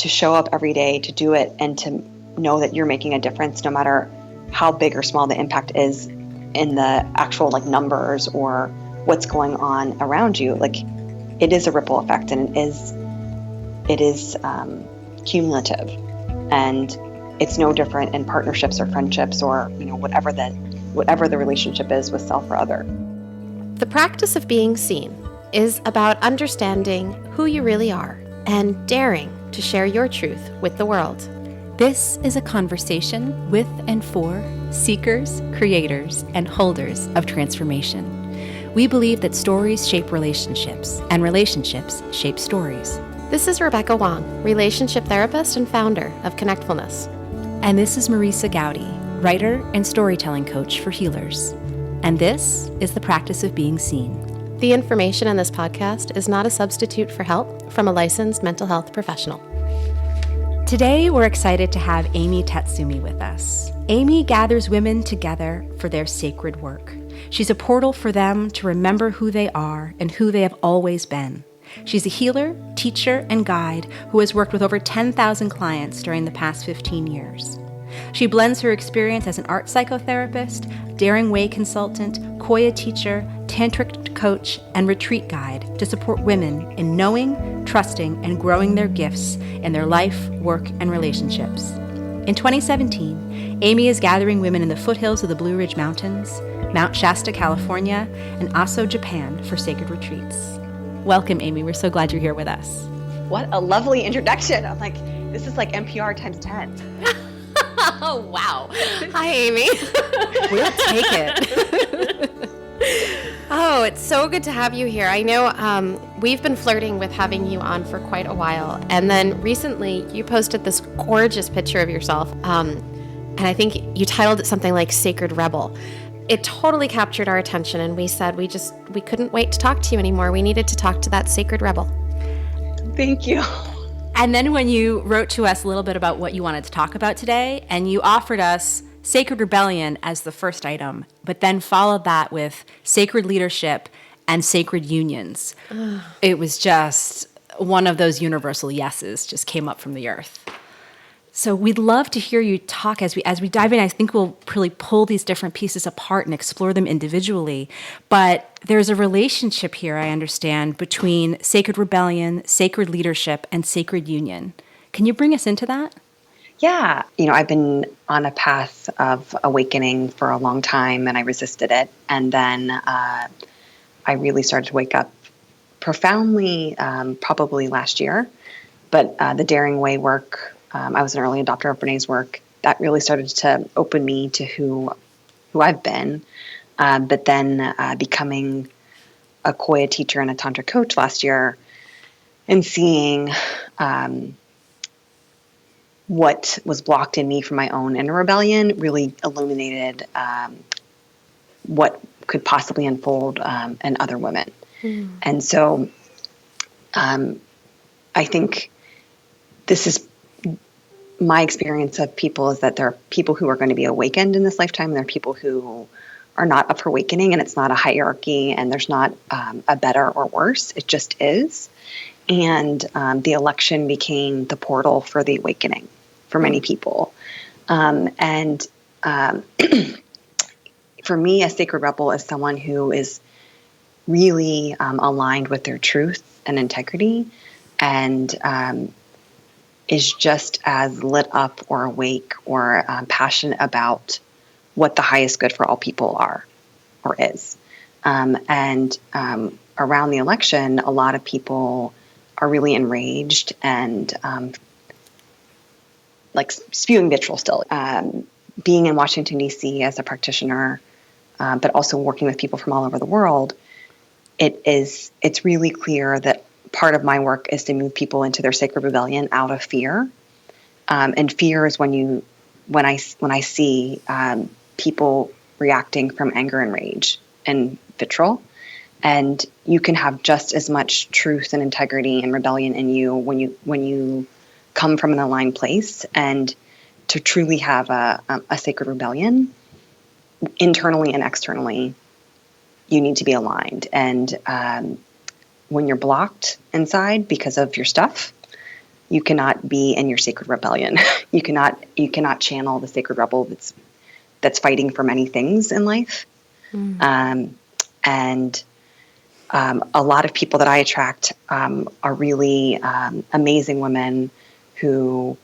to show up every day, to do it, and to know that you're making a difference, no matter how big or small the impact is in the actual like numbers or what's going on around you. Like, it is a ripple effect, and it is cumulative, and it's no different in partnerships or friendships or whatever the relationship is with self or other. The practice of being seen is about understanding who you really are and daring to share your truth with the world. This is a conversation with and for seekers, creators, and holders of transformation. We believe that stories shape relationships, and relationships shape stories. This is Rebecca Wong, relationship therapist and founder of Connectfulness. And this is Marisa Gowdy, writer and storytelling coach for healers. And this is the practice of being seen. The information in this podcast is not a substitute for help from a licensed mental health professional. Today, we're excited to have Amy Tatsumi with us. Amy gathers women together for their sacred work. She's a portal for them to remember who they are and who they have always been. She's a healer, teacher, and guide who has worked with over 10,000 clients during the past 15 years. She blends her experience as an art psychotherapist, daring way consultant, Koya teacher, tantric coach, and retreat guide to support women in knowing, trusting, and growing their gifts in their life, work, and relationships. In 2017, Amy is gathering women in the foothills of the Blue Ridge Mountains, Mount Shasta, California, and Aso, Japan for sacred retreats. Welcome, Amy. We're so glad you're here with us. What a lovely introduction. I'm like, this is like NPR times 10. Oh, wow. Hi, Amy. We'll take it. Oh, it's so good to have you here. I know we've been flirting with having you on for quite a while. And then recently you posted this gorgeous picture of yourself. And I think you titled it something like Sacred Rebel. It totally captured our attention, and we said we couldn't wait to talk to you anymore. We needed to talk to that sacred rebel. Thank you. And then when you wrote to us a little bit about what you wanted to talk about today, and you offered us sacred rebellion as the first item, but then followed that with sacred leadership and sacred unions. It was just one of those universal yeses just came up from the earth. So we'd love to hear you talk as we dive in. I think we'll really pull these different pieces apart and explore them individually. But there's a relationship here, I understand, between sacred rebellion, sacred leadership, and sacred union. Can you bring us into that? Yeah. I've been on a path of awakening for a long time, and I resisted it. And then I really started to wake up profoundly, probably last year. But the Daring Way work, I was an early adopter of Brené's work. That really started to open me to who I've been. But then becoming a Qoya teacher and a Tantra coach last year, and seeing what was blocked in me from my own inner rebellion really illuminated what could possibly unfold in other women. And so I think this is my experience of people, is that there are people who are going to be awakened in this lifetime, and there are people who are not up for awakening, and it's not a hierarchy, and there's not a better or worse. It just is. And the election became the portal for the awakening for many people. And for me, a sacred rebel is someone who is really aligned with their truth and integrity, and is just as lit up or awake or passionate about what the highest good for all people are or is. And around the election, a lot of people are really enraged and like spewing vitriol still. Being in Washington, D.C. as a practitioner, but also working with people from all over the world, it's really clear that part of my work is to move people into their sacred rebellion out of fear. And fear is when I see people reacting from anger and rage and vitriol. And you can have just as much truth and integrity and rebellion in you when you come from an aligned place. And to truly have a sacred rebellion, internally and externally, you need to be aligned. And when you're blocked inside because of your stuff, you cannot be in your sacred rebellion. You cannot channel the sacred rebel that's fighting for many things in life. And a lot of people that I attract are really amazing women who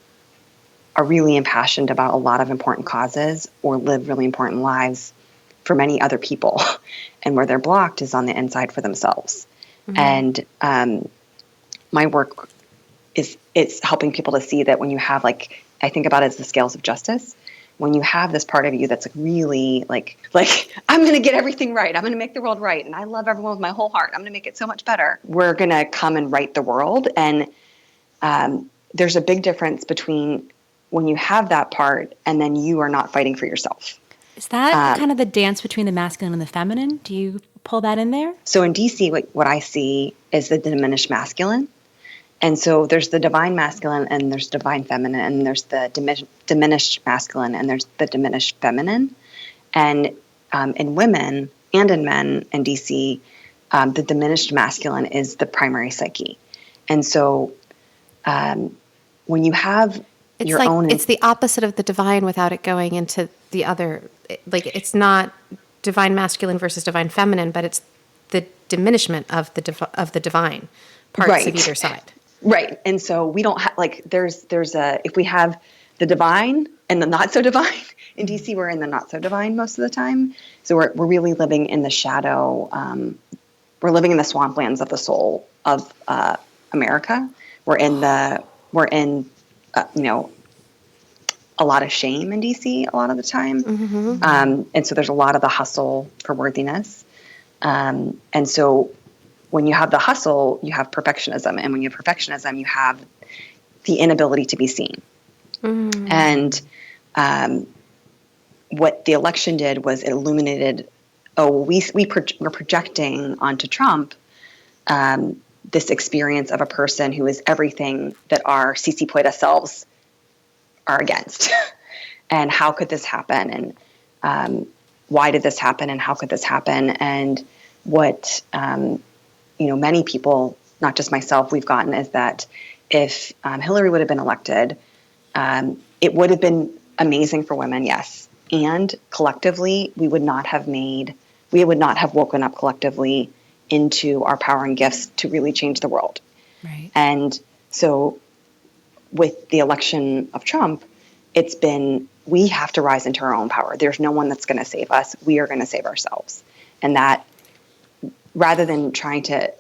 are really impassioned about a lot of important causes or live really important lives for many other people. And where they're blocked is on the inside for themselves. And my work it's helping people to see that when you have, like, I think about it as the scales of justice. When you have this part of you that's really like I'm going to get everything right. I'm going to make the world right. And I love everyone with my whole heart. I'm going to make it so much better. We're going to come and right the world. And there's a big difference between when you have that part and then you are not fighting for yourself. Is that kind of the dance between the masculine and the feminine? Do you pull that in there? So in DC, what I see is the diminished masculine. And so there's the divine masculine and there's divine feminine, and there's the diminished masculine and there's the diminished feminine. And in women and in men in DC, the diminished masculine is the primary psyche. And so when you have It's your like own... it's the opposite of the divine without it going into the other. Like, it's not divine masculine versus divine feminine, but it's the diminishment of the divine parts of either side. Right. And so we don't have, like, there's if we have the divine and the not so divine in DC, we're in the not so divine most of the time. So we're really living in the shadow. We're living in the swamplands of the soul of America. We're in a lot of shame in DC a lot of the time. And so there's a lot of the hustle for worthiness. And so when you have the hustle, you have perfectionism. And when you have perfectionism, you have the inability to be seen. And what the election did was it illuminated, we're projecting onto Trump this experience of a person who is everything that our CC Poeta selves are against. And how could this happen? And why did this happen? And how could this happen? And what... many people, not just myself, we've gotten is that if Hillary would have been elected, it would have been amazing for women, yes. And collectively, we would not have woken up collectively into our power and gifts to really change the world. Right. And so with the election of Trump, it's been, we have to rise into our own power. There's no one that's going to save us. We are going to save ourselves. And that, rather than trying to,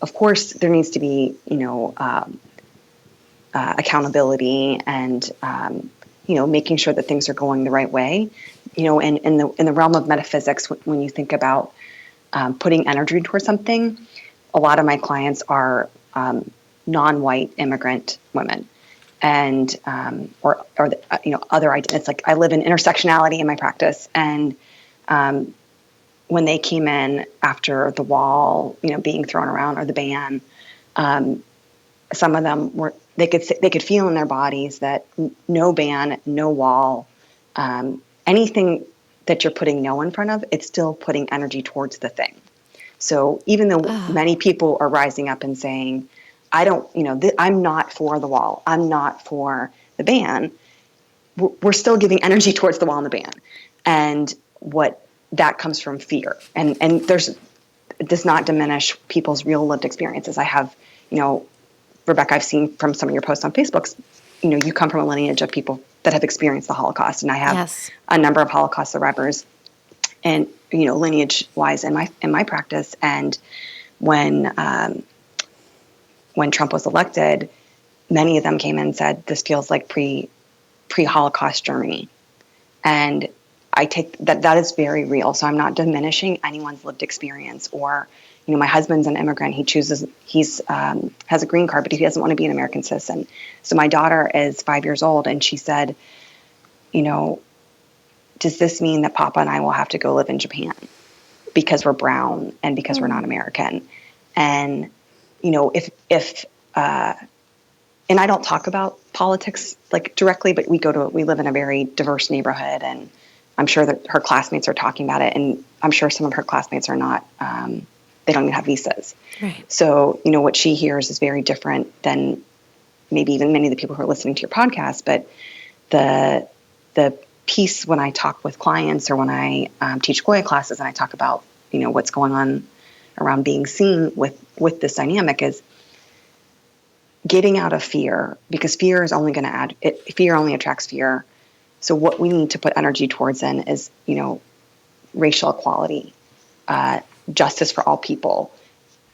of course, there needs to be, accountability and, making sure that things are going the right way. And in the realm of metaphysics, when you think about putting energy towards something, a lot of my clients are non-white immigrant women, and or other. It's like I live in intersectionality in my practice, and when they came in after the wall, being thrown around, or the ban, some of them they could feel in their bodies that no ban, no wall, anything that you're putting no in front of, it's still putting energy towards the thing. So even though many people are rising up and saying, I'm not for the wall, I'm not for the ban, we're still giving energy towards the wall and the ban. And what that comes from fear. And it does not diminish people's real lived experiences. I have, Rebecca, I've seen from some of your posts on Facebook, you come from a lineage of people that have experienced the Holocaust. And I have a number of Holocaust survivors and, lineage wise in my practice. And when Trump was elected, many of them came in and said, this feels like pre-Holocaust Germany. And I take that is very real. So I'm not diminishing anyone's lived experience. Or, my husband's an immigrant. He's has a green card, but he doesn't want to be an American citizen. So my daughter is 5 years old, and she said, does this mean that Papa and I will have to go live in Japan because we're brown and because we're not American? And, if and I don't talk about politics like directly, but we live in a very diverse neighborhood, and I'm sure that her classmates are talking about it, and I'm sure some of her classmates are not, they don't even have visas. Right. So, what she hears is very different than, maybe even many of the people who are listening to your podcast, but the piece when I talk with clients or when I teach Qoya classes and I talk about, what's going on around being seen with this dynamic is getting out of fear, because fear is only going to fear only attracts fear. So what we need to put energy towards then is, racial equality, justice for all people,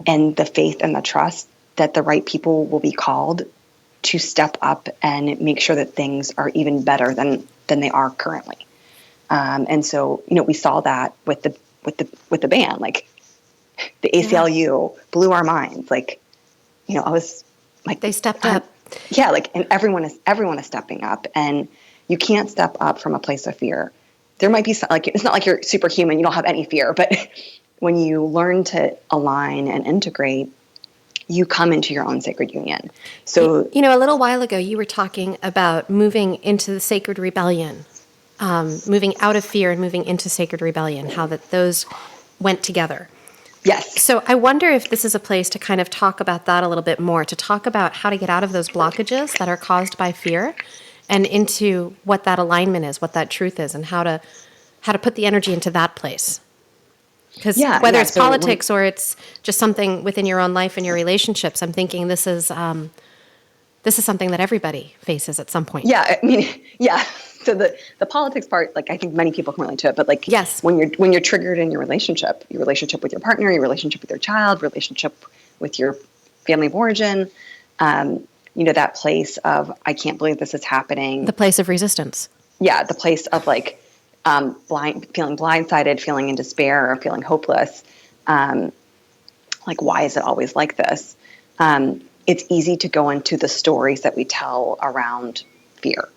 and the faith and the trust that the right people will be called to step up and make sure that things are even better than they are currently. And so, we saw that with the band, like the ACLU blew our minds. Like, I was like, they stepped up. Yeah. Like, and everyone is stepping up, and you can't step up from a place of fear. There might be it's not like you're superhuman. You don't have any fear, but when you learn to align and integrate, you come into your own sacred union. So, a little while ago, you were talking about moving into the sacred rebellion, moving out of fear and moving into sacred rebellion, how that those went together. Yes. So I wonder if this is a place to kind of talk about that a little bit more, to talk about how to get out of those blockages that are caused by fear and into what that alignment is, what that truth is, and how to put the energy into that place. Because whether it's politics or it's just something within your own life and your relationships, I'm thinking this is something that everybody faces at some point. Yeah, I mean, yeah. So the politics part, like I think many people can relate to it, but like yes, when you're triggered in your relationship with your partner, your relationship with your child, relationship with your family of origin, that place of I can't believe this is happening. The place of resistance. Yeah, the place of like feeling blindsided, feeling in despair, or feeling hopeless. Like, why is it always like this? It's easy to go into the stories that we tell around fear,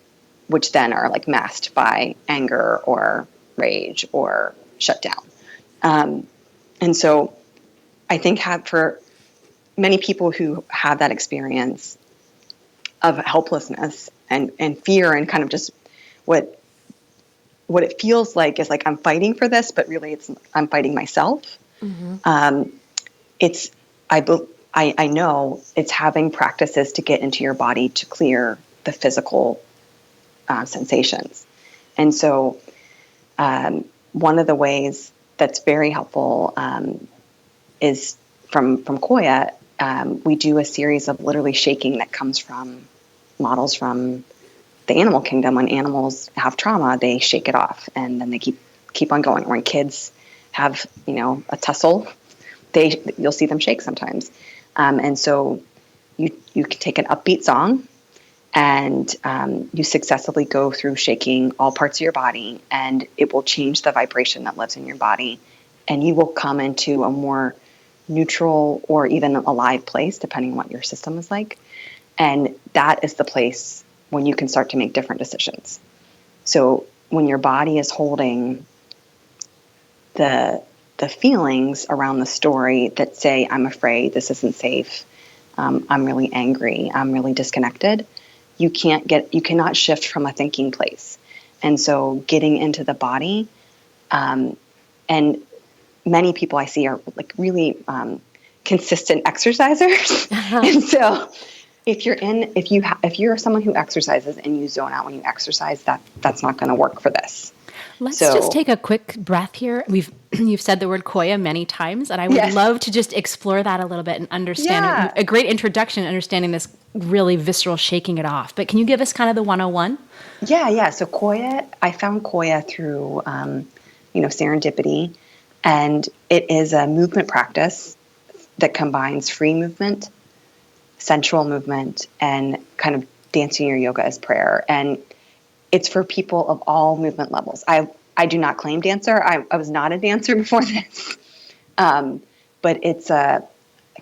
which then are like masked by anger or rage or shutdown. And so I think for many people who have that experience of helplessness and fear and kind of just what it feels like is like I'm fighting for this, but really I'm fighting myself. Mm-hmm. I know it's having practices to get into your body to clear the physical sensations. And so one of the ways that's very helpful is from Qoya. We do a series of literally shaking that comes from models from the animal kingdom. When animals have trauma, they shake it off, and then they keep on going. When kids have a tussle, you'll see them shake sometimes. And so you can take an upbeat song, and you successively go through shaking all parts of your body, and it will change the vibration that lives in your body, and you will come into a more neutral or even alive place, depending on what your system is like. And that is the place when you can start to make different decisions. So when your body is holding the feelings around the story that say, I'm afraid, this isn't safe, I'm really angry, I'm really disconnected, you cannot shift from a thinking place. And so getting into the body, and many people I see are like really consistent exercisers. Uh-huh. And so if you're someone who exercises and you zone out when you exercise, that's not going to work for this. Let's just take a quick breath here. You've said the word Qoya many times, and I would love to just explore that a little bit and understand a great introduction, understanding this really visceral shaking it off. But can you give us kind of the 101? Yeah. So Qoya, I found Qoya through serendipity, and it is a movement practice that combines free movement, sensual movement, and kind of dancing or yoga as prayer. And it's for people of all movement levels. I do not claim dancer. I was not a dancer before this. But it's a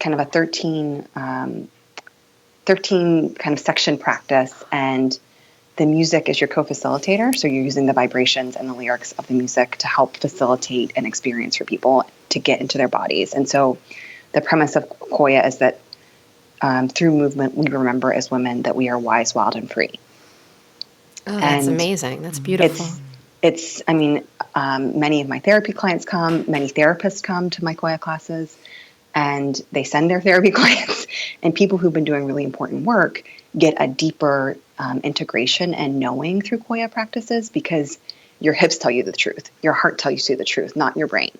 kind of a 13 kind of section practice, and the music is your co-facilitator. So you're using the vibrations and the lyrics of the music to help facilitate an experience for people to get into their bodies. And so the premise of Qoya is that through movement, we remember as women that we are wise, wild, and free. Oh, that's amazing. That's beautiful. Many of my therapy clients many therapists come to my Qoya classes, and they send their therapy clients, and people who've been doing really important work get a deeper integration and knowing through Koya practices, because your hips tell you the truth. Your heart tells you the truth, not your brain.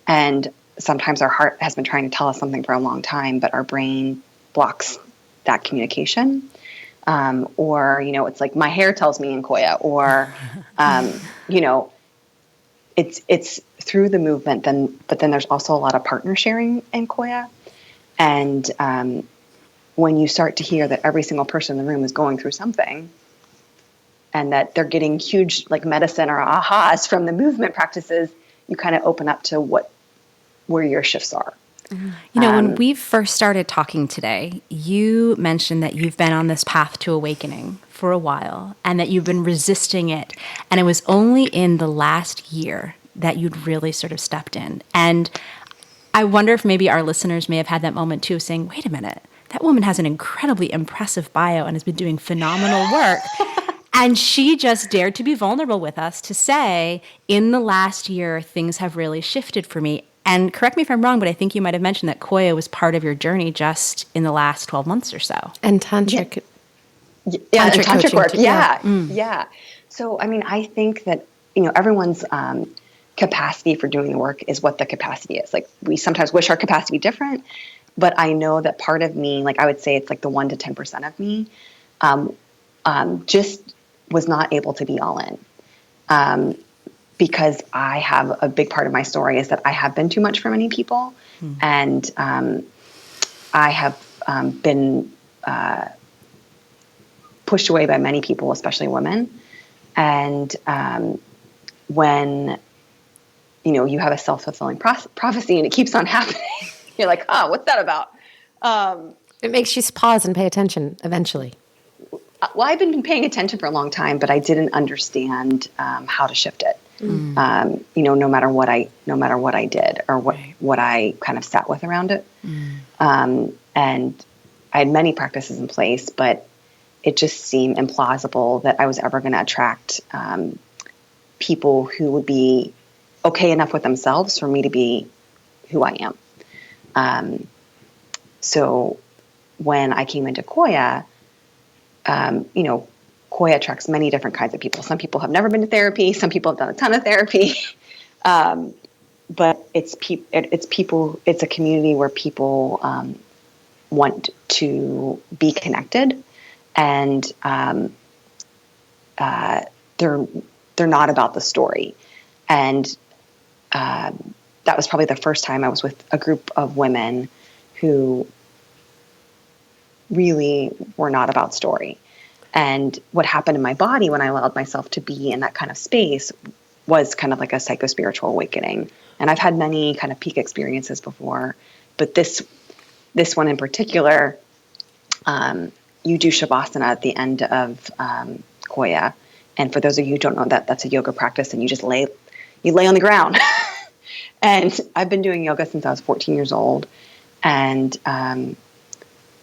And sometimes our heart has been trying to tell us something for a long time, but our brain blocks that communication. Or, it's like my hair tells me in Koya, or, it's through the movement, but then there's also a lot of partner sharing in Koya. And when you start to hear that every single person in the room is going through something, and that they're getting huge like medicine or ahas from the movement practices, you kind of open up to where your shifts are. When we first started talking today, you mentioned that you've been on this path to awakening for a while and that you've been resisting it. And it was only in the last year that you'd really sort of stepped in. And I wonder if maybe our listeners may have had that moment too, saying, wait a minute, that woman has an incredibly impressive bio and has been doing phenomenal work. And she just dared to be vulnerable with us to say, in the last year, things have really shifted for me. And correct me if I'm wrong, but I think you might have mentioned that Koya was part of your journey just in the last 12 months or so. And tantric. Yeah, tantric work. Too. Yeah. So, I think that, everyone's capacity for doing the work is what the capacity is. Like, we sometimes wish our capacity different, but I know that part of me, like I would say it's like the 1 to 10% of me, just was not able to be all in. Because I have a big part of my story is that I have been too much for many people. And I have been pushed away by many people, especially women. And when, you have a self-fulfilling prophecy and it keeps on happening, you're like, oh, what's that about? It makes you pause and pay attention eventually. Well, I've been paying attention for a long time, but I didn't understand how to shift it. No matter what I did or what I kind of sat with around it. And I had many practices in place, but it just seemed implausible that I was ever going to attract people who would be okay enough with themselves for me to be who I am. So when I came into Koya, Koya attracts many different kinds of people. Some people have never been to therapy. Some people have done a ton of therapy. But it's people, it's a community where people want to be connected, and they're not about the story. And that was probably the first time I was with a group of women who really were not about story. And what happened in my body when I allowed myself to be in that kind of space was kind of like a psycho-spiritual awakening. And I've had many kind of peak experiences before, but this one in particular, you do Shavasana at the end of Koya. And for those of you who don't know that, that's a yoga practice, and you just lay on the ground. And I've been doing yoga since I was 14 years old. And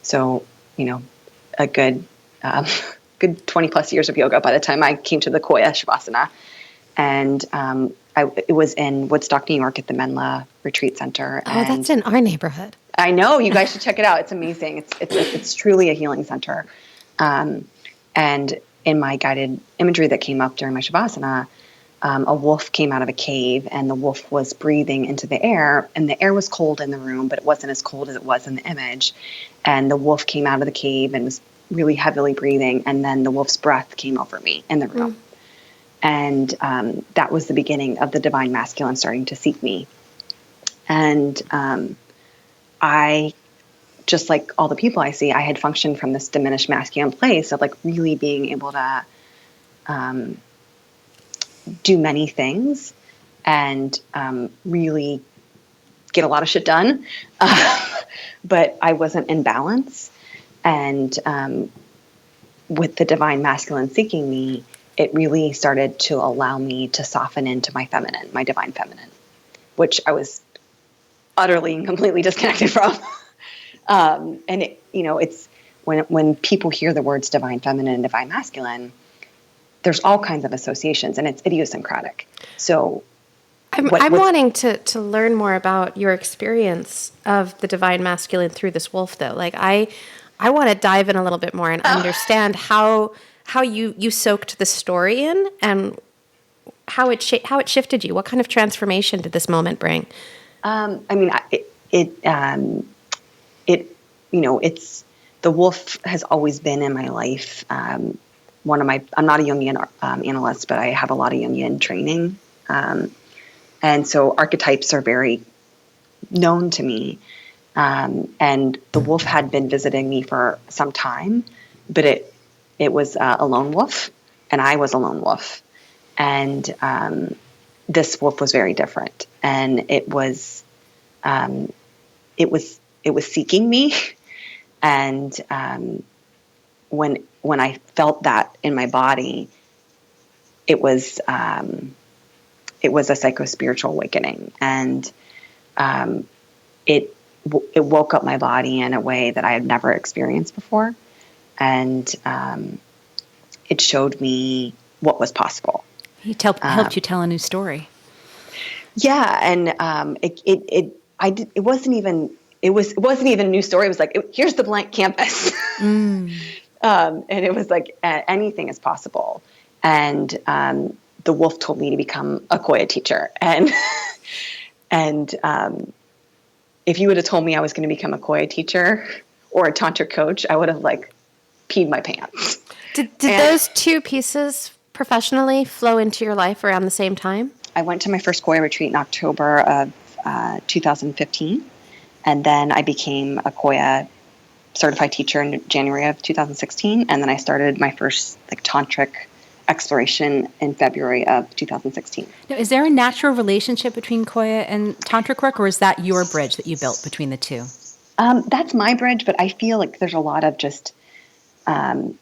so, a good 20 plus years of yoga by the time I came to the Koya Shavasana. And it was in Woodstock, New York at the Menla Retreat Center. Oh, that's in our neighborhood. I know, you guys should check it out. It's amazing. It's truly a healing center. And in my guided imagery that came up during my Shavasana, a wolf came out of a cave, and the wolf was breathing into the air, and the air was cold in the room, but it wasn't as cold as it was in the image. And the wolf came out of the cave and was really heavily breathing, and then the wolf's breath came over me in the room. And that was the beginning of the divine masculine starting to seek me. And I, just like all the people I see, I had functioned from this diminished masculine place of like really being able to do many things and really get a lot of shit done. But I wasn't in balance. And with the divine masculine seeking me, it really started to allow me to soften into my feminine, my divine feminine, which I was utterly and completely disconnected from. And it's when people hear the words divine feminine and divine masculine, there's all kinds of associations, and it's idiosyncratic. So I'm wanting to learn more about your experience of the divine masculine through this wolf, though. Like I I want to dive in a little bit more and understand how you soaked the story in and how it shifted you. What kind of transformation did this moment bring? I mean, it's the wolf has always been in my life. I'm not a Jungian analyst, but I have a lot of Jungian training. And so archetypes are very known to me. And the wolf had been visiting me for some time, but it was a lone wolf, and I was a lone wolf. And this wolf was very different, and it was seeking me. And when I felt that in my body, it was a psychospiritual awakening, and it woke up my body in a way that I had never experienced before, and it showed me what was possible. He helped you tell a new story. Yeah, and it wasn't even a new story. It was like, here's the blank canvas, and it was like anything is possible. And the wolf told me to become a Koya teacher, and if you would have told me I was going to become a Koya teacher or a Tantra coach, I would have peed my pants. Did those two pieces professionally flow into your life around the same time? I went to my first Koya retreat in October of 2015, and then I became a Koya certified teacher in January of 2016, and then I started my first tantric exploration in February of 2016. Now, is there a natural relationship between Koya and tantric work, or is that your bridge that you built between the two? That's my bridge, but I feel like there's a lot of just when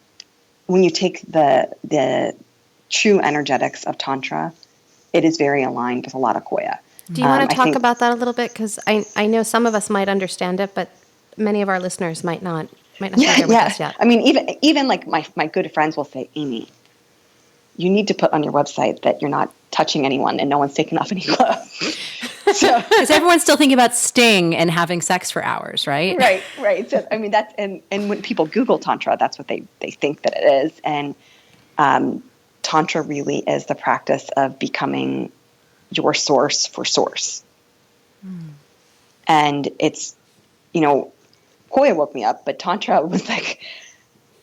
you take the true energetics of Tantra, it is very aligned with a lot of Koya. Do you want to talk about that a little bit? Because I know some of us might understand it, but many of our listeners might not be there with us yet. I mean, even my good friends will say, Amy, you need to put on your website that you're not touching anyone and no one's taking off any clothes. Because everyone's still thinking about sting and having sex for hours, right? Right. So, I mean, that's, and when people Google Tantra, that's what they think that it is. And Tantra really is the practice of becoming your source for source. And it's, Koya woke me up, but Tantra was I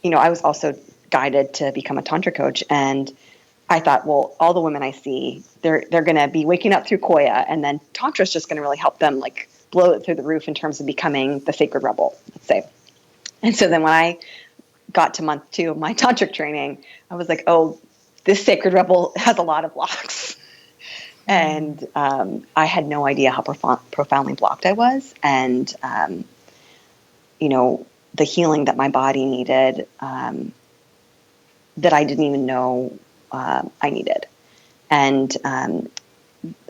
was also guided to become a Tantra coach. And I thought, well, all the women I see, they're going to be waking up through Koya, and then Tantra is just going to really help them blow it through the roof in terms of becoming the sacred rebel, let's say. And so then when I got to month 2 of my Tantric training, I was like, oh, this sacred rebel has a lot of blocks. And I had no idea how profoundly blocked I was. And, the healing that my body needed, that I didn't even know I needed. And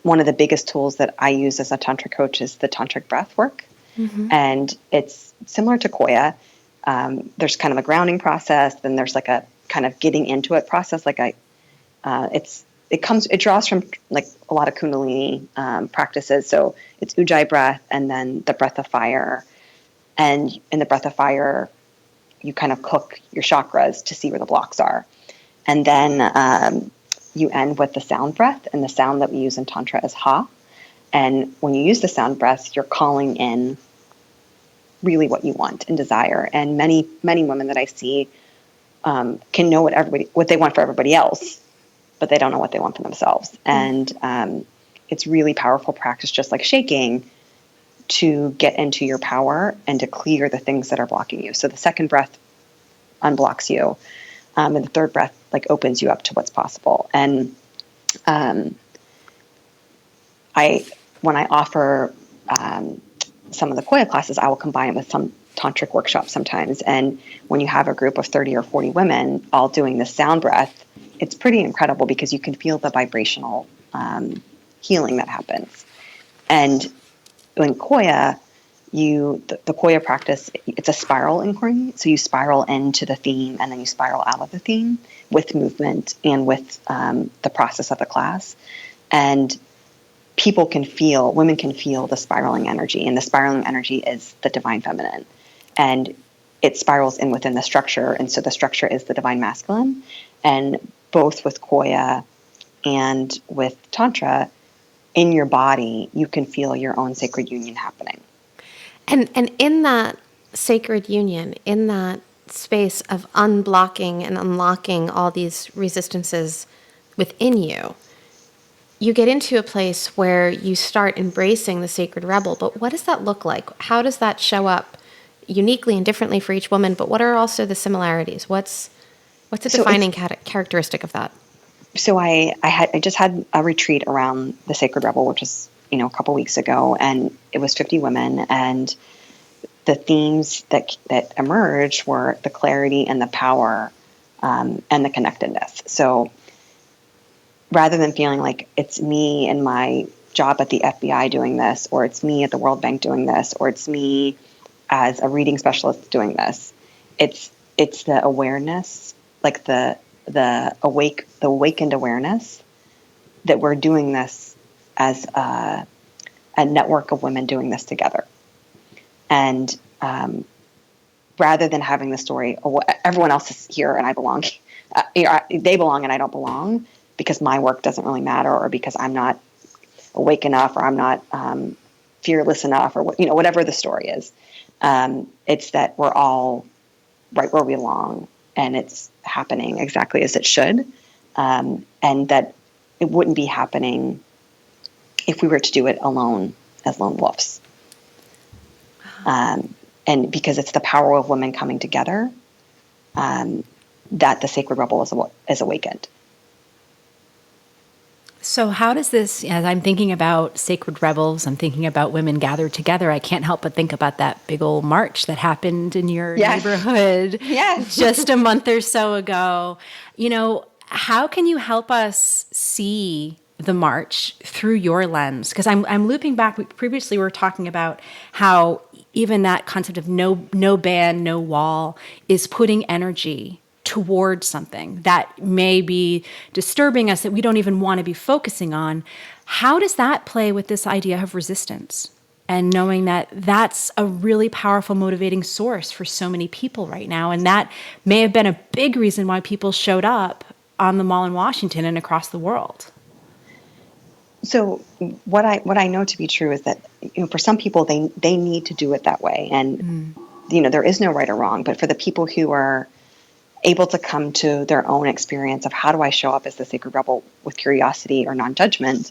one of the biggest tools that I use as a Tantra coach is the Tantric breath work. Mm-hmm. And it's similar to Koya. There's kind of a grounding process, then there's a kind of getting into it process. It draws from a lot of Kundalini practices. So it's Ujjayi breath, and then the breath of fire. And in the breath of fire, you kind of cook your chakras to see where the blocks are. And then you end with the sound breath, and the sound that we use in Tantra is Ha. And when you use the sound breath, you're calling in really what you want and desire. And many, many women that I see can know what they want for everybody else, but they don't know what they want for themselves. And it's really powerful practice, just like shaking, to get into your power and to clear the things that are blocking you. So the second breath unblocks you, and the third breath opens you up to what's possible. And when I offer some of the Koya classes, I will combine it with some tantric workshops sometimes. And when you have a group of 30 or 40 women all doing the sound breath, it's pretty incredible because you can feel the vibrational healing that happens. And in Koya, the Koya practice, it's a spiral inquiry. So you spiral into the theme and then you spiral out of the theme with movement and with the process of the class. And women can feel the spiraling energy, and the spiraling energy is the divine feminine. And it spirals in within the structure. And so the structure is the divine masculine. And both with Koya and with Tantra, in your body, you can feel your own sacred union happening. And in that sacred union, in that space of unblocking and unlocking all these resistances within you, you get into a place where you start embracing the sacred rebel. But what does that look like? How does that show up uniquely and differently for each woman? But what are also the similarities? What's a defining characteristic of that? So I just had a retreat around the sacred rebel, which was, a couple weeks ago, and it was 50 women, and the themes that emerged were the clarity and the power, and the connectedness. So rather than feeling like it's me and my job at the FBI doing this, or it's me at the World Bank doing this, or it's me as a reading specialist doing this, it's the awareness, like the awakened awareness that we're doing this as a network of women doing this together. And rather than having the story, oh, everyone else is here and I belong, they belong and I don't belong because my work doesn't really matter, or because I'm not awake enough, or I'm not fearless enough, or whatever the story is. It's that we're all right where we belong, and it's happening exactly as it should, and that it wouldn't be happening if we were to do it alone as lone wolves. And because it's the power of women coming together, that the sacred rebel is awakened. So how does this, as I'm thinking about sacred rebels, I'm thinking about women gathered together, I can't help but think about that big old march that happened in your neighborhood just a month or so ago. How can you help us see the march through your lens? Because I'm looping back. Previously, we were talking about how even that concept of no band, no wall is putting energy towards something that may be disturbing us, that we don't even want to be focusing on. How does that play with this idea of resistance? And knowing that that's a really powerful motivating source for so many people right now. And that may have been a big reason why people showed up on the mall in Washington and across the world. So what I know to be true is that, for some people, they need to do it that way. And, there is no right or wrong. But for the people who are able to come to their own experience of how do I show up as the sacred rebel with curiosity or non-judgment,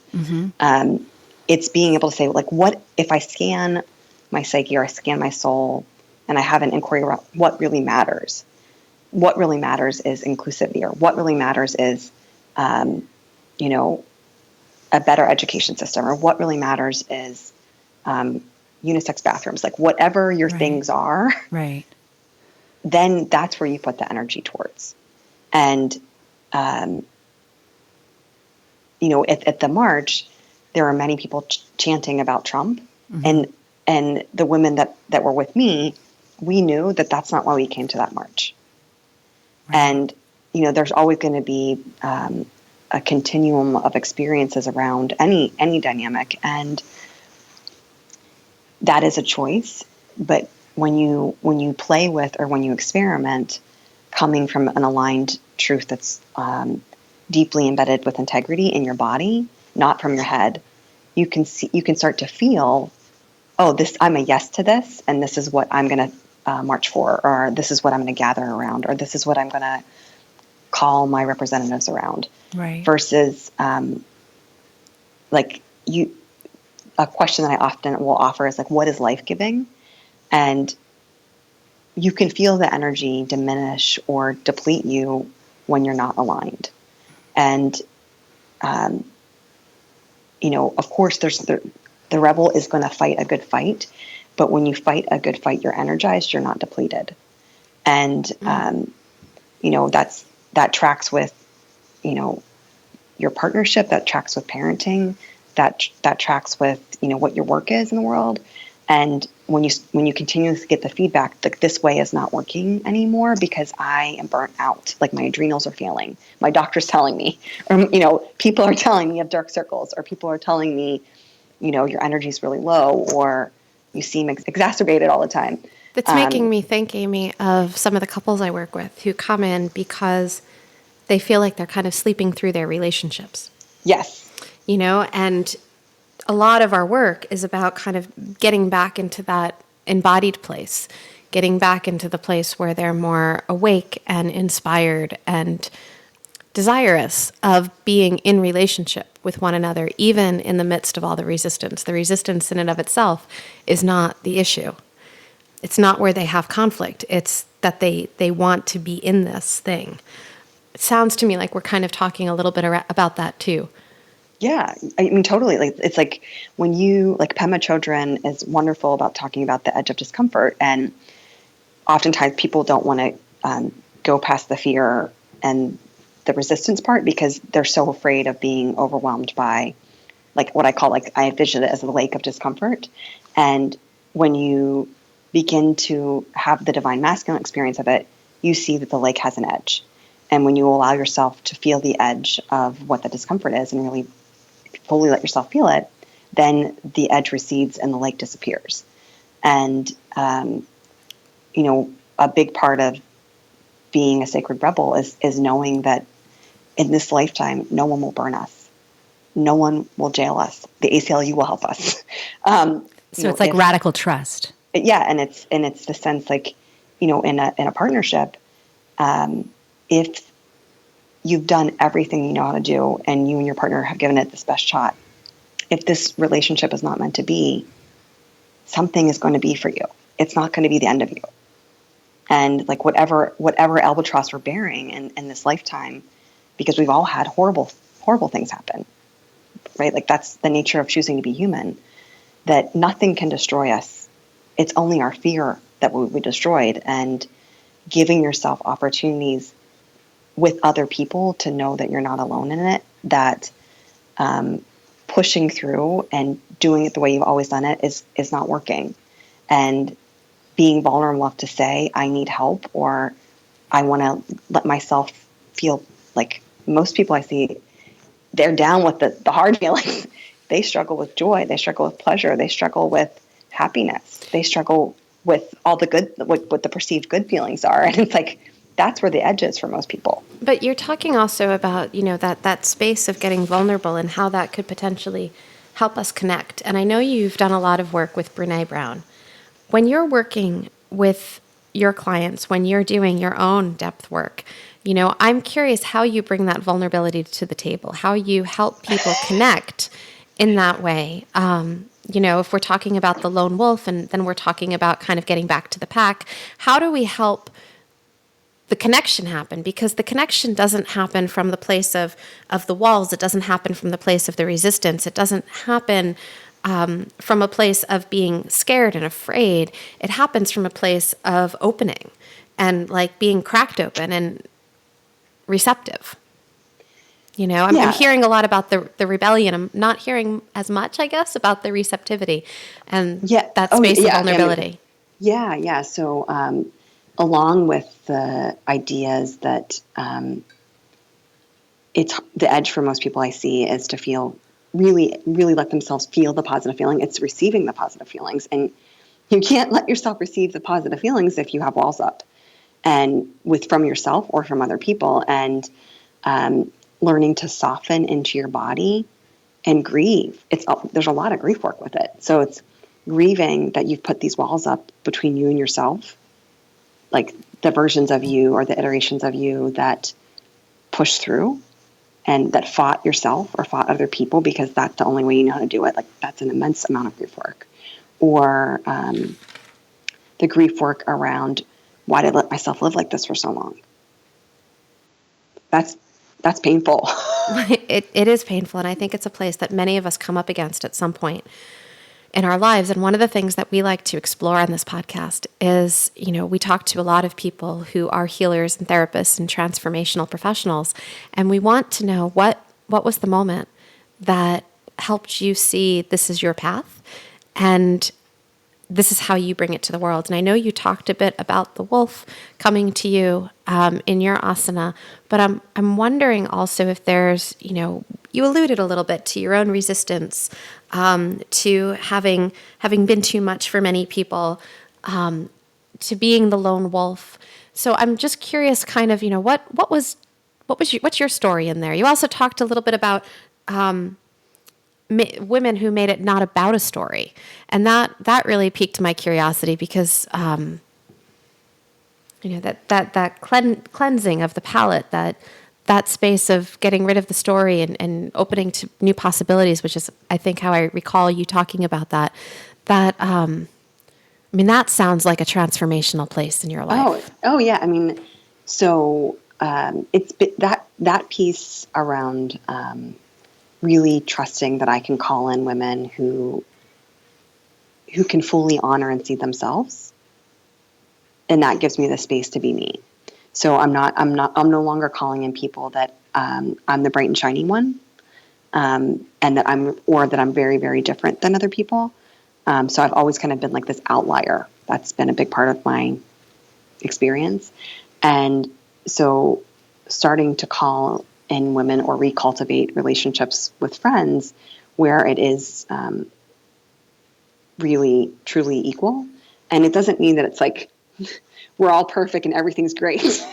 it's being able to say, like, what if I scan my psyche or I scan my soul and I have an inquiry around what really matters? What really matters is inclusivity, or what really matters is, a better education system, or what really matters is unisex bathrooms, like whatever your things are. Right. Then that's where you put the energy towards. And, at the march, there are many people chanting about Trump. And the women that were with me, we knew that that's not why we came to that march. Right. And, there's always going to be a continuum of experiences around any dynamic. And that is a choice. But when you play with, or when you experiment coming from an aligned truth that's deeply embedded with integrity in your body, not from your head, you can start to feel, I'm a yes to this, and this is what I'm going to march for, or this is what I'm going to gather around, or this is what I'm going to call my representatives around. Right. Versus a question that I often will offer is like, what is life-giving? And you can feel the energy diminish or deplete you when you're not aligned. And, of course, there's the rebel is going to fight a good fight, but when you fight a good fight, you're energized, you're not depleted. And, that tracks with, your partnership, that tracks with parenting, that tracks with, what your work is in the world. And when you continuously get the feedback that this way is not working anymore because I am burnt out, like my adrenals are failing, my doctor's telling me, or, people are telling me you have dark circles, or people are telling me, your energy is really low, or you seem exacerbated all the time. That's making me think, Amy, of some of the couples I work with who come in because they feel like they're kind of sleeping through their relationships. Yes. And a lot of our work is about kind of getting back into that embodied place, getting back into the place where they're more awake and inspired and desirous of being in relationship with one another, even in the midst of all the resistance. The resistance in and of itself is not the issue. It's not where they have conflict. It's that they want to be in this thing. It sounds to me like we're kind of talking a little bit about that too. Yeah, I mean, totally. Like, it's like when you, like, Pema Chodron is wonderful about talking about the edge of discomfort. And oftentimes people don't want to go past the fear and the resistance part because they're so afraid of being overwhelmed by, like, what I call, like, I envision it as a lake of discomfort. And when you begin to have the divine masculine experience of it, you see that the lake has an edge. And when you allow yourself to feel the edge of what the discomfort is and really fully let yourself feel it, then the edge recedes and the lake disappears. And, a big part of being a sacred rebel is knowing that in this lifetime, no one will burn us. No one will jail us. The ACLU will help us. So it's like radical trust. Yeah. And it's the sense, like, in a partnership, if you've done everything you know how to do and you and your partner have given it this best shot, if this relationship is not meant to be, something is going to be for you. It's not going to be the end of you. And, like, whatever albatross we're bearing in this lifetime, because we've all had horrible, horrible things happen, right? Like, that's the nature of choosing to be human, that nothing can destroy us. It's only our fear that will be destroyed. And giving yourself opportunities with other people to know that you're not alone in it, that pushing through and doing it the way you've always done it is not working. And being vulnerable enough to say, I need help, or I want to let myself feel, like, most people I see, they're down with the hard feelings. They struggle with joy. They struggle with pleasure. They struggle with happiness. They struggle with all the good, what the perceived good feelings are. And it's like, that's where the edge is for most people. But you're talking also about, that space of getting vulnerable and how that could potentially help us connect. And I know you've done a lot of work with Brené Brown. When you're working with your clients, when you're doing your own depth work, I'm curious how you bring that vulnerability to the table, how you help people connect in that way. If we're talking about the lone wolf and then we're talking about kind of getting back to the pack, how do we help the connection happen? Because the connection doesn't happen from the place of the walls. It doesn't happen from the place of the resistance. It doesn't happen from a place of being scared and afraid. It happens from a place of opening and, like, being cracked open and receptive. I'm hearing a lot about the rebellion. I'm not hearing as much, I guess, about the receptivity and that space of vulnerability. Yeah. So along with the ideas that it's the edge for most people I see is to feel really, really let themselves feel the positive feeling. It's receiving the positive feelings. And you can't let yourself receive the positive feelings if you have walls up, and from yourself or from other people. And learning to soften into your body and grieve. There's a lot of grief work with it. So it's grieving that you've put these walls up between you and yourself, like the versions of you or the iterations of you that push through and that fought yourself or fought other people because that's the only way you know how to do it. Like, that's an immense amount of grief work. Or the grief work around, why did I let myself live like this for so long? That's painful. It is painful. And I think it's a place that many of us come up against at some point in our lives. And one of the things that we like to explore on this podcast is, we talk to a lot of people who are healers and therapists and transformational professionals. And we want to know what was the moment that helped you see this is your path and this is how you bring it to the world. And I know you talked a bit about the wolf coming to you in your asana, but I'm wondering also if there's, you alluded a little bit to your own resistance to having been too much for many people. to being the lone wolf. So I'm just curious, kind of, what's your story in there? You also talked a little bit about women who made it not about a story, and that really piqued my curiosity because that cleansing of the palate, that space of getting rid of the story and opening to new possibilities, which is, I think, how I recall you talking about that. That that sounds like a transformational place in your life. Oh yeah. I mean, so that piece around really trusting that I can call in women who can fully honor and see themselves, and that gives me the space to be me. So I'm no longer calling in people that I'm the bright and shiny one, and that I'm very, very different than other people. So I've always kind of been like this outlier. That's been a big part of my experience. And so starting to call in women or recultivate relationships with friends where it is really, truly equal. And it doesn't mean that it's like we're all perfect and everything's great.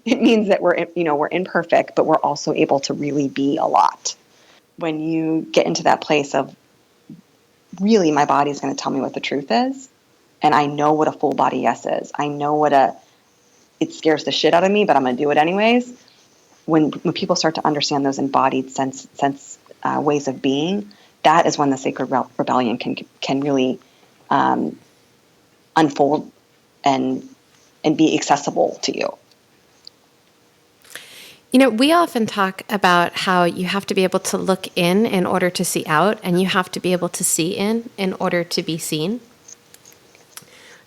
It means that we're imperfect, but we're also able to really be a lot. When you get into that place of really my body is going to tell me what the truth is, and I know what a full body yes is. I know it scares the shit out of me, but I'm going to do it anyways. When people start to understand those embodied sense ways of being, that is when the sacred rebellion can really unfold and be accessible to you. We often talk about how you have to be able to look in order to see out, and you have to be able to see in order to be seen.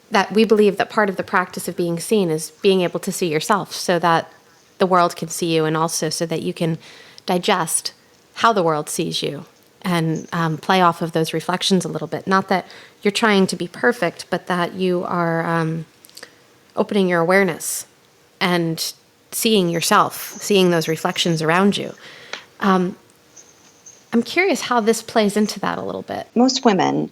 That we believe that part of the practice of being seen is being able to see yourself so that the world can see you, and also so that you can digest how the world sees you and play off of those reflections a little bit. Not that you're trying to be perfect, but that you are opening your awareness and seeing yourself, seeing those reflections around you. I'm curious how this plays into that a little bit. Most women,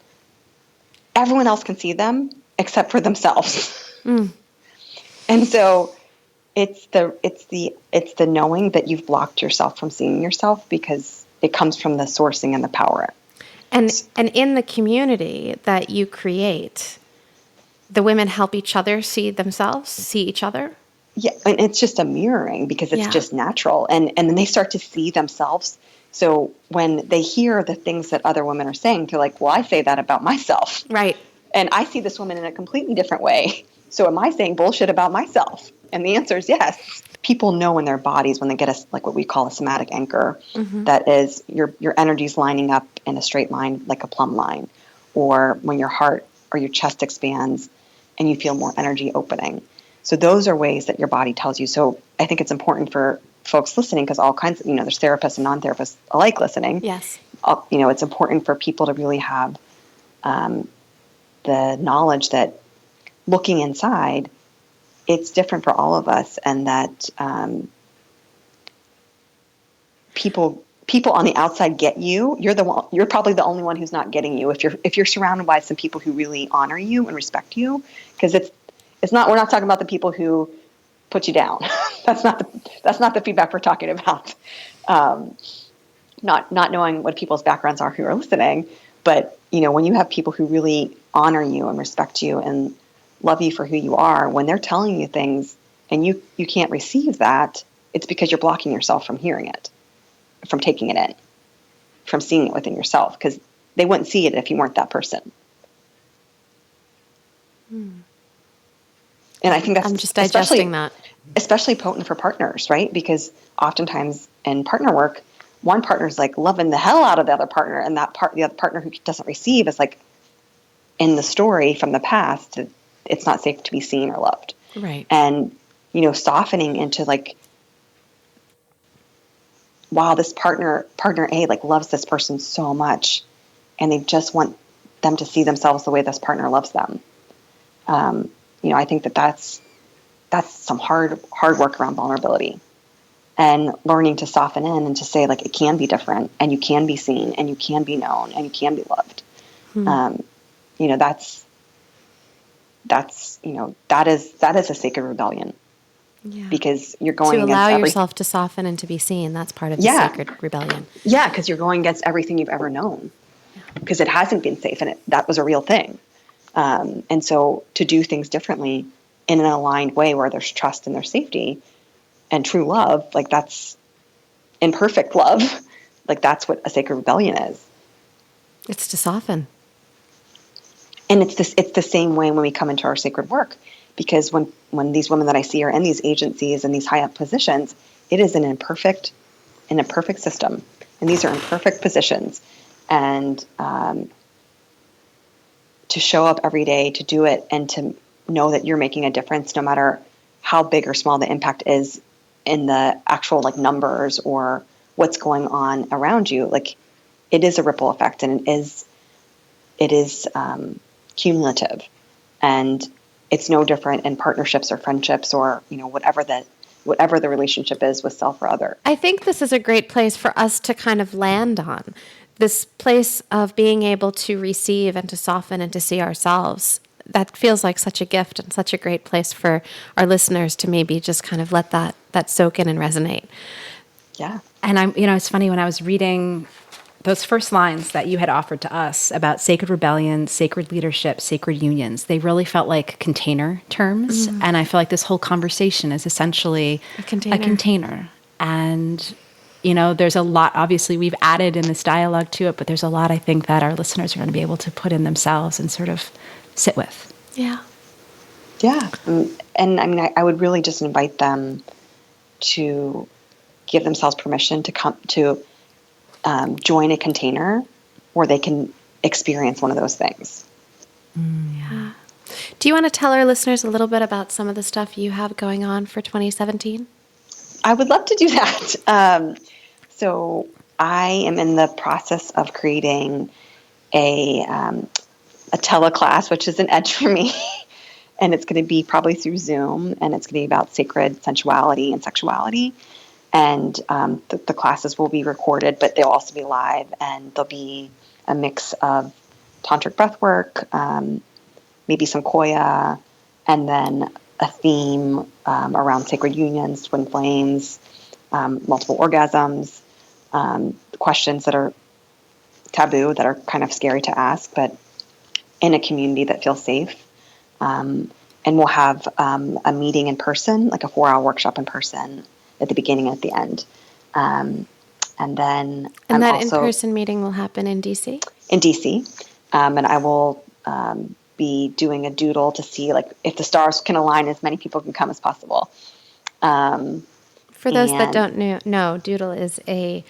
everyone else can see them except for themselves. And so it's the knowing that you've blocked yourself from seeing yourself because it comes from the sourcing and the power. And in the community that you create, the women help each other see themselves, see each other. Yeah, and it's just a mirroring because it's just natural. And then they start to see themselves. So when they hear the things that other women are saying, they're like, well, I say that about myself. Right. And I see this woman in a completely different way. So am I saying bullshit about myself? And the answer is yes. People know in their bodies when they get like what we call a somatic anchor, that is your energy's lining up in a straight line like a plumb line, or when your heart or your chest expands and you feel more energy opening. So those are ways that your body tells you. So I think it's important for folks listening, because all kinds of, there's therapists and non-therapists alike listening. Yes. It's important for people to really have the knowledge that looking inside, it's different for all of us, and that people on the outside get you. You're probably the only one who's not getting you. If you're surrounded by some people who really honor you and respect you, because we're not talking about the people who put you down. That's not the feedback we're talking about. Not knowing what people's backgrounds are who are listening, but when you have people who really honor you and respect you and love you for who you are, when they're telling you things and you can't receive that, it's because you're blocking yourself from hearing it, from taking it in, from seeing it within yourself, because they wouldn't see it if you weren't that person. And I think that's, I'm just digesting that. Especially potent for partners, right? Because oftentimes in partner work, one partner's like loving the hell out of the other partner, and the other partner who doesn't receive is like, in the story from the past, it's not safe to be seen or loved. Right. And, softening into like, wow, this partner A like loves this person so much, and they just want them to see themselves the way this partner loves them. I think that's some hard work around vulnerability, and learning to soften in and to say, like, it can be different, and you can be seen, and you can be known, and you can be loved. that's, that is a sacred rebellion, because you're going to allow against yourself to soften and to be seen. That's part of the Yeah. sacred rebellion. Yeah, because you're going against everything you've ever known, because it hasn't been safe, and that was a real thing. And so to do things differently in an aligned way where there's trust and there's safety and true love, like that's imperfect love, like that's what a sacred rebellion is. It's to soften. And it's the same way when we come into our sacred work, because when these women that I see are in these agencies and these high up positions, it is in a perfect system, and these are imperfect positions, and to show up every day to do it and to know that you're making a difference, no matter how big or small the impact is in the actual like numbers or what's going on around you, like it is a ripple effect, and it is cumulative, and it's no different in partnerships or friendships or whatever the relationship is with self or other. I think this is a great place for us to kind of land on this place of being able to receive and to soften and to see ourselves. That feels like such a gift and such a great place for our listeners to maybe just kind of let that soak in and resonate. Yeah. And it's funny, when I was reading those first lines that you had offered to us about sacred rebellion, sacred leadership, sacred unions, they really felt like container terms. Mm. And I feel like this whole conversation is essentially a container. And, there's a lot, obviously we've added in this dialogue to it, but there's a lot I think that our listeners are going to be able to put in themselves and sort of sit with. Yeah. Yeah. And I mean, I would really just invite them to give themselves permission to come to join a container where they can experience one of those things. Yeah. Do you want to tell our listeners a little bit about some of the stuff you have going on for 2017? I would love to do that. So I am in the process of creating a teleclass, which is an edge for me. And it's going to be probably through Zoom, and it's going to be about sacred sensuality and sexuality. And the classes will be recorded, but they'll also be live, and there'll be a mix of tantric breathwork, maybe some Koya, and then a theme around sacred unions, twin flames, multiple orgasms, questions that are taboo, that are kind of scary to ask, but in a community that feels safe. And we'll have a meeting in person, like a 4-hour workshop in person, at the beginning and at the end. And then and that in-person meeting will happen in DC? In DC. And I will be doing a doodle to see like if the stars can align, as many people can come as possible. For those that don't know, doodle is a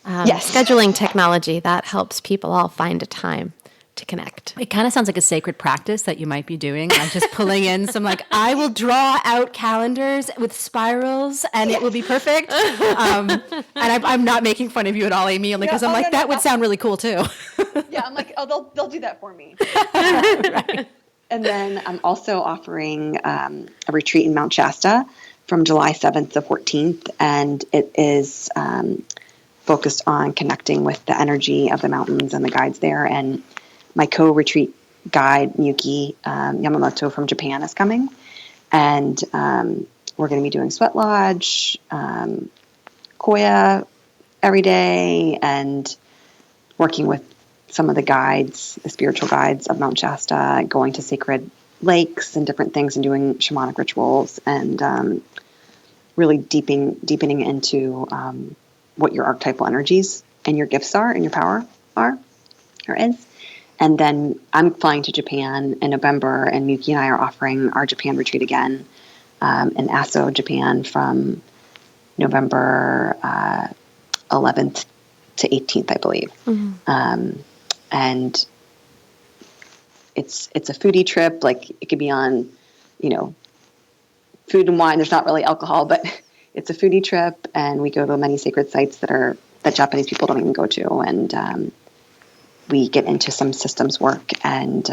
scheduling technology that helps people all find a time to connect. It kind of sounds like a sacred practice that you might be doing, like just pulling in some I will draw out calendars with spirals and it will be perfect. And I'm not making fun of you at all, Amy, because that would sound really cool too. Yeah, I'm like, they'll do that for me. Right. And then I'm also offering a retreat in Mount Shasta from July 7th to 14th, and it is focused on connecting with the energy of the mountains and the guides there. And my co-retreat guide, Miyuki Yamamoto from Japan, is coming. And we're going to be doing sweat lodge, Koya every day, and working with some of the guides, the spiritual guides of Mount Shasta, going to sacred lakes and different things and doing shamanic rituals, and really deepening into what your archetypal energies and your gifts are and your power are or is. And then I'm flying to Japan in November, and Miyuki and I are offering our Japan retreat again in Aso, Japan, from November 11th to 18th, I believe. Mm-hmm. And it's a foodie trip. Like it could be on, food and wine. There's not really alcohol, but it's a foodie trip, and we go to many sacred sites that Japanese people don't even go to, and we get into some systems work and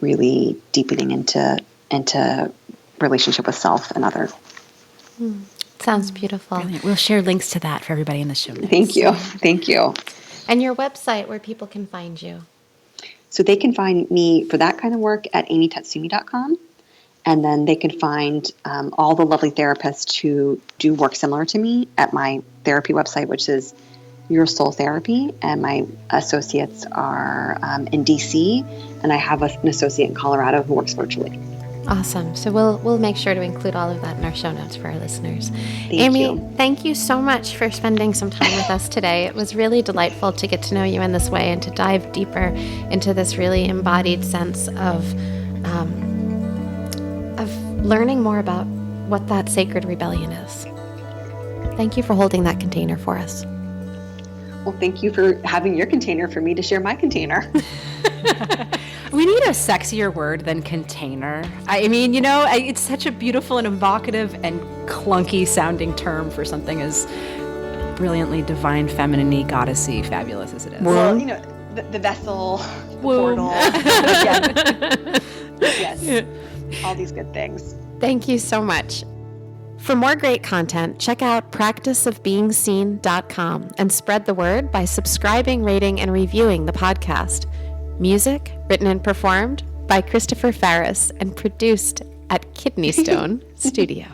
really deepening into relationship with self and other. Sounds beautiful. Brilliant. We'll share links to that for everybody in the show notes. Thank you. And your website where people can find you. So they can find me for that kind of work at amytatsumi.com. And then they can find all the lovely therapists who do work similar to me at my therapy website, which is Your Soul Therapy. And my associates are in DC, and I have an associate in Colorado who works virtually. Awesome. So we'll make sure to include all of that in our show notes for our listeners. Thank you. Thank you so much for spending some time with us today. It was really delightful to get to know you in this way and to dive deeper into this really embodied sense of learning more about what that sacred rebellion is. Thank you for holding that container for us. Well, thank you for having your container for me to share my container. We need a sexier word than container. I mean, you know, it's such a beautiful and evocative and clunky sounding term for something as brilliantly divine, feminine-y, goddessy, fabulous as it is. Well, you know, the vessel, the portal. Yes. All these good things. Thank you so much. For more great content, check out practiceofbeingseen.com and spread the word by subscribing, rating, and reviewing the podcast. Music written and performed by Christopher Farris and produced at Kidney Stone Studio.